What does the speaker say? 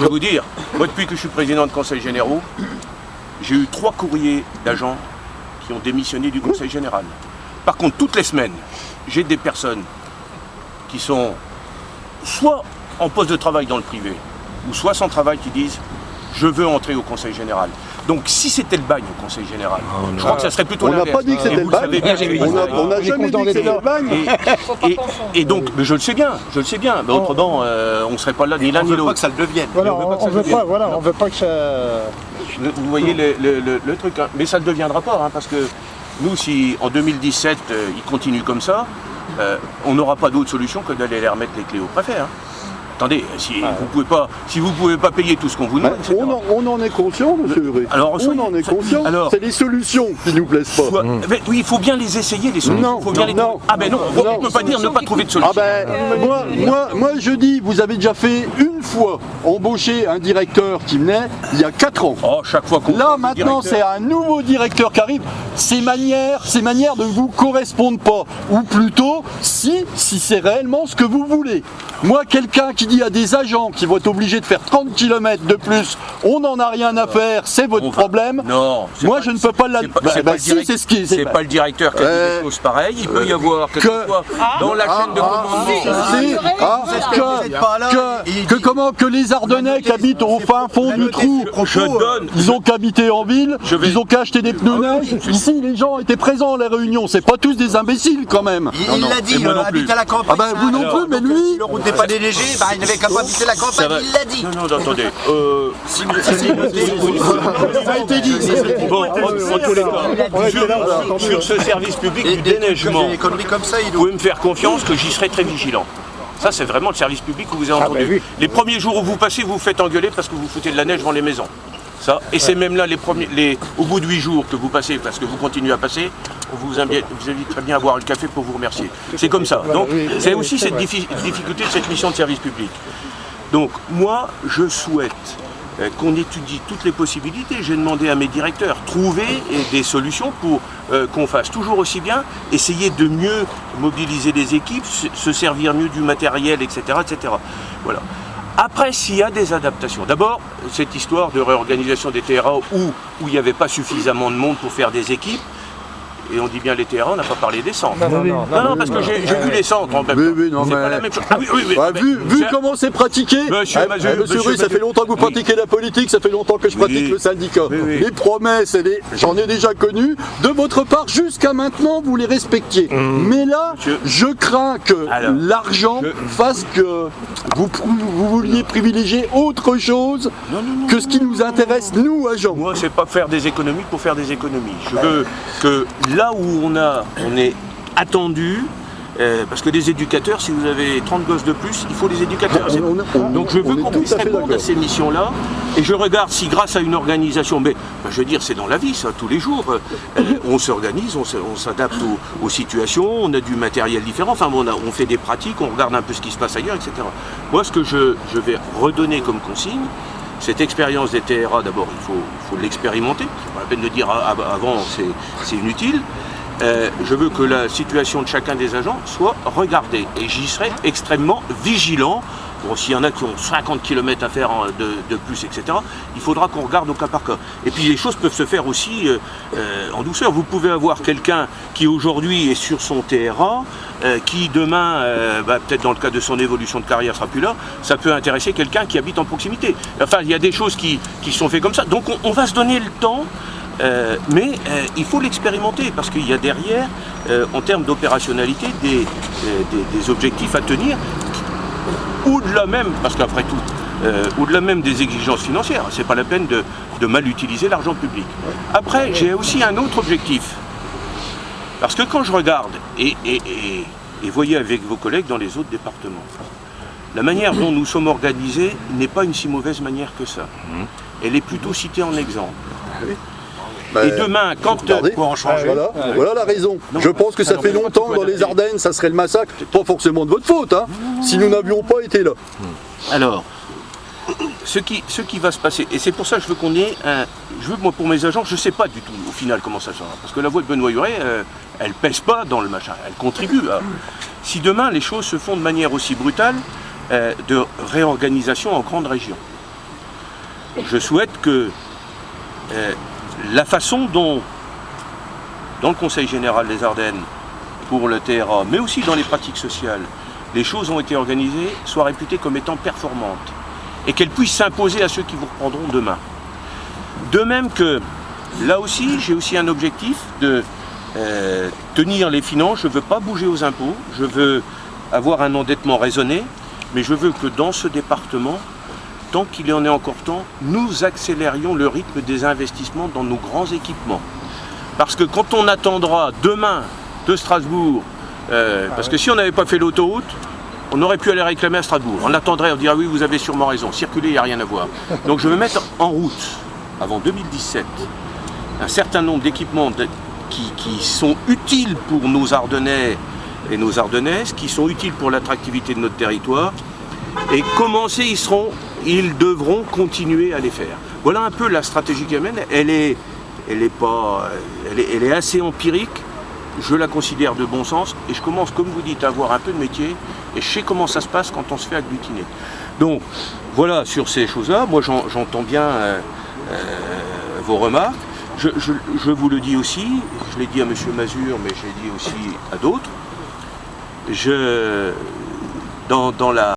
Je vais vous dire, moi depuis que je suis président de conseil généraux, j'ai eu 3 courriers d'agents qui ont démissionné du conseil général. Par contre, toutes les semaines, j'ai des personnes qui sont soit en poste de travail dans le privé, ou soit sans travail qui disent « je veux entrer au conseil général ». Donc si c'était le bagne au conseil général, je crois que ça serait plutôt l'inverse. On n'a pas dit que c'était le bagne, on n'a jamais dit que c'était le bagne. Et donc, mais je le sais bien, mais autrement, on ne serait pas là ni l'un ni l'autre. On veut pas que ça le devienne. Voilà, on veut pas que ça... Vous voyez le truc, hein. Mais ça ne le deviendra pas, hein, parce que nous, si en 2017, il continue comme ça, on n'aura pas d'autre solution que d'aller les remettre les clés au préfet. Hein. Attendez, si vous pouvez pas payer tout ce qu'on vous demande, on en est conscient, monsieur Huré. Alors, on en est conscient. C'est les solutions qui nous plaisent pas. Mais, oui, il faut bien les essayer, les solutions. Ah ben non, on ne peut pas dire ne pas trouver de solution. Ah ben, moi je dis, vous avez déjà fait une fois embaucher un directeur qui venait il y a 4 ans. Oh, chaque fois qu'on... Là maintenant c'est un nouveau directeur qui arrive. Ces manières ne vous correspondent pas. Ou plutôt, si c'est réellement ce que vous voulez. Moi, quelqu'un qui dit à des agents qui vont être obligés de faire 30 km de plus, on n'en a rien à faire, c'est votre problème. Non. Moi, je ne peux pas C'est pas le directeur qui a dit des choses pareilles. Il peut y avoir quelque chose dans la chaîne de commandement. Que les Ardennais qui habitent au fin fond du trou, ils ont qu'habité en ville, ils ont qu'à acheter des pneus neige. Ici, les gens étaient présents à la réunion, c'est pas tous des imbéciles quand même. Il l'a dit, il habite à la campagne. Ah ben vous non plus, mais lui... n'est pas déneigé, il n'avait qu'à pas habiter la campagne, il l'a dit. Non, attendez. Ça a été dit. Bon, en tous les cas, sur ce service public du déneigement, vous pouvez me faire confiance que j'y serai très vigilant. Ça, c'est vraiment le service public que vous avez entendu. Les premiers jours où vous passez, vous vous faites engueuler parce que vous foutez de la neige devant les maisons. Ça, et c'est même là, au bout de 8 jours que vous passez, parce que vous continuez à passer, on vous invite très bien à boire le café pour vous remercier. C'est comme ça. Donc, c'est aussi cette difficulté de cette mission de service public. Donc, moi, je souhaite qu'on étudie toutes les possibilités. J'ai demandé à mes directeurs, trouver des solutions pour qu'on fasse toujours aussi bien, essayer de mieux mobiliser les équipes, se servir mieux du matériel, etc. etc. Voilà. Après, s'il y a des adaptations, d'abord, cette histoire de réorganisation des TRA où il n'y avait pas suffisamment de monde pour faire des équipes, et on dit bien les TRA, on n'a pas parlé des centres. Non, parce que j'ai vu les centres en même temps. C'est pas la même chose. Vu comment c'est pratiqué, monsieur Rue, ça fait longtemps que vous pratiquez la politique, ça fait longtemps que je pratique le syndicat. Les promesses, j'en ai déjà connu, de votre part, jusqu'à maintenant, vous les respectiez. Mais là, je crains que l'argent fasse que vous vouliez privilégier autre chose que ce qui nous intéresse, nous, agents. Moi, c'est pas faire des économies pour faire des économies. Je veux que là où on est attendu, parce que les éducateurs, si vous avez 30 gosses de plus, il faut les éducateurs. Donc je veux qu'on puisse répondre à ces missions-là, et je regarde si grâce à une organisation, mais je veux dire c'est dans la vie ça, tous les jours, on s'organise, on s'adapte aux situations, on a du matériel différent, enfin on fait des pratiques, on regarde un peu ce qui se passe ailleurs, etc. Moi ce que je vais redonner comme consigne, cette expérience des TRA, d'abord, il faut l'expérimenter. C'est pas la peine de dire avant, c'est inutile. Je veux que la situation de chacun des agents soit regardée. Et j'y serai extrêmement vigilant. Bon, s'il y en a qui ont 50 km à faire de plus, etc., il faudra qu'on regarde au cas par cas. Et puis les choses peuvent se faire aussi en douceur. Vous pouvez avoir quelqu'un qui aujourd'hui est sur son TRA, qui demain, peut-être dans le cadre de son évolution de carrière, sera plus là. Ça peut intéresser quelqu'un qui habite en proximité. Enfin, il y a des choses qui sont faites comme ça. Donc on va se donner le temps. Mais il faut l'expérimenter parce qu'il y a derrière, en termes d'opérationnalité, des objectifs à tenir, au-delà même, parce qu'après tout, au-delà même des exigences financières, c'est pas la peine de mal utiliser l'argent public. Après, j'ai aussi un autre objectif, parce que quand je regarde, et voyez avec vos collègues dans les autres départements, la manière dont nous sommes organisés n'est pas une si mauvaise manière que ça. Elle est plutôt citée en exemple. Et demain, quand on change, voilà la raison. Je pense que ça fait longtemps dans les Ardennes, ça serait le massacre, pas forcément de votre faute, hein, si nous n'avions pas été là. Alors, ce qui va se passer, et c'est pour ça que je veux qu'on ait moi pour mes agents, je ne sais pas du tout au final comment ça sera, parce que la voix de Benoît Huré, elle pèse pas dans le machin, elle contribue. Si demain les choses se font de manière aussi brutale, de réorganisation en grande région. je souhaite que la façon dont, dans le Conseil général des Ardennes, pour le TRA, mais aussi dans les pratiques sociales, les choses ont été organisées, soient réputées comme étant performantes et qu'elles puissent s'imposer à ceux qui vous reprendront demain. De même que, là aussi, j'ai aussi un objectif de tenir les finances. Je ne veux pas bouger aux impôts, je veux avoir un endettement raisonné, mais je veux que dans ce département, tant qu'il y en est encore temps, nous accélérions le rythme des investissements dans nos grands équipements. Parce que quand on attendra demain de Strasbourg, parce que si on n'avait pas fait l'autoroute, on aurait pu aller réclamer à Strasbourg. On attendrait, on dirait oui, vous avez sûrement raison, circuler, il n'y a rien à voir. Donc je veux mettre en route, avant 2017, un certain nombre d'équipements qui sont utiles pour nos Ardennais et nos Ardennaises, qui sont utiles pour l'attractivité de notre territoire, et commencer, ils devront continuer à les faire. Voilà un peu la stratégie qui amène. Elle est assez empirique, je la considère de bon sens, et je commence, comme vous dites, à avoir un peu de métier, et je sais comment ça se passe quand on se fait agglutiner. Donc, voilà, sur ces choses-là, moi j'entends bien vos remarques. Je vous le dis aussi, je l'ai dit à M. Mazure, mais je l'ai dit aussi à d'autres. Dans la